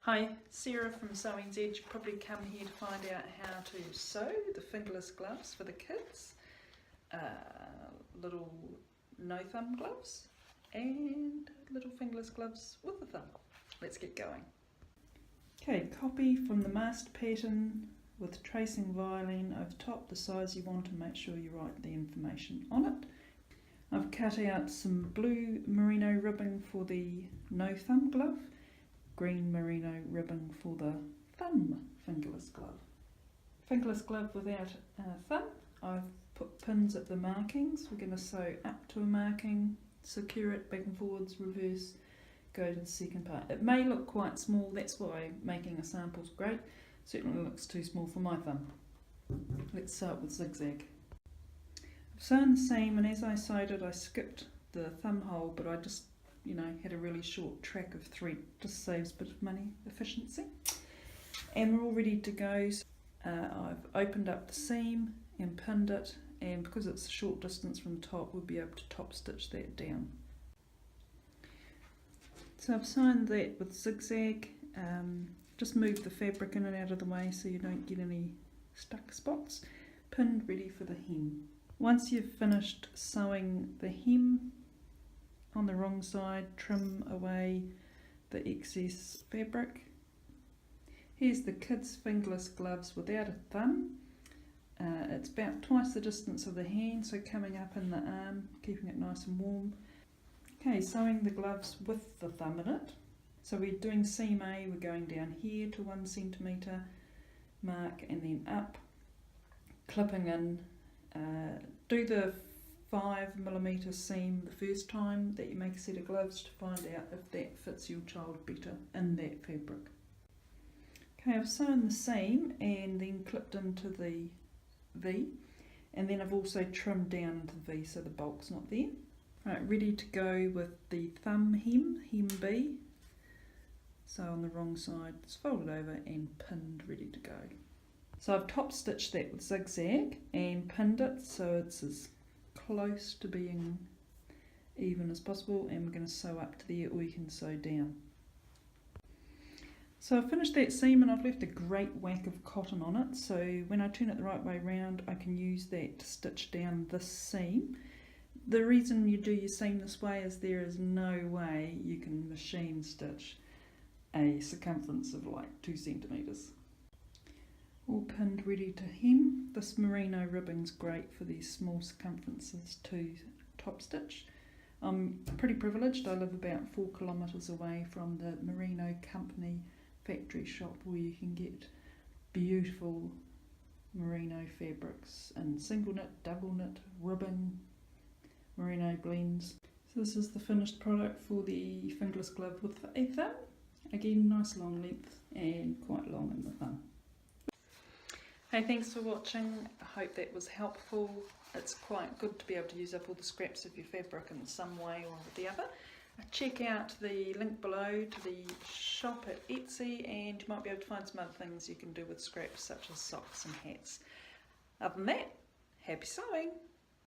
Hi, Sarah from SEWNZ. You probably come here to find out how to sew the fingerless gloves for the kids. Little no thumb gloves and little fingerless gloves with a thumb. Let's get going. Okay, copy from the master pattern with tracing violin over top the size you want and make sure you write the information on it. I've cut out some blue merino ribbon for the no thumb glove, green merino ribbon for the thumb fingerless glove. Fingerless glove without a thumb. I've put pins at the markings. We're going to sew up to a marking, secure it back and forwards, reverse, go to the second part. It may look quite small, that's why making a sample is great. Certainly looks too small for my thumb. Let's start with zigzag. I've sewn the seam, and as I sewed it I skipped the thumb hole, but I just had a really short track of thread. Just saves a bit of money, efficiency. And we're all ready to go. I've opened up the seam and pinned it, and because it's a short distance from the top, we'll be able to top stitch that down. So I've sewn that with zigzag. Just move the fabric in and out of the way so you don't get any stuck spots. Pinned, ready for the hem. Once you've finished sewing the hem on the wrong side, trim away the excess fabric. Here's the Kids Fingerless Gloves without a thumb. It's about twice the distance of the hand, so coming up in the arm, keeping it nice and warm. Okay, sewing the gloves with the thumb in it. So we're doing seam A, we're going down here to 1 centimetre mark and then up, clipping in. Do the 5mm seam the first time that you make a set of gloves to find out if that fits your child better in that fabric. Okay, I've sewn the seam and then clipped into the V, and then I've also trimmed down into the V so the bulk's not there. Right, ready to go with the thumb hem B. So on the wrong side, it's folded over and pinned, ready to go. So I've top stitched that with zigzag and pinned it so it's as close to being even as possible, and we're going to sew up to there, or you can sew down. So I've finished that seam and I've left a great whack of cotton on it, so when I turn it the right way round I can use that to stitch down this seam. The reason you do your seam this way is there is no way you can machine stitch a circumference of like 2 centimetres. All pinned, ready to hem. This merino ribbon's great for these small circumferences to top stitch. I'm pretty privileged. I live about 4 kilometres away from the merino company factory shop where you can get beautiful merino fabrics in single knit, double knit, ribbon, merino blends. So this is the finished product for the fingerless glove with a thumb. Again, nice long length and quite long in the thumb. Hey, thanks for watching. I hope that was helpful. It's quite good to be able to use up all the scraps of your fabric in some way or the other. Check out the link below to the shop at Etsy, and you might be able to find some other things you can do with scraps such as socks and hats. Other than that, happy sewing!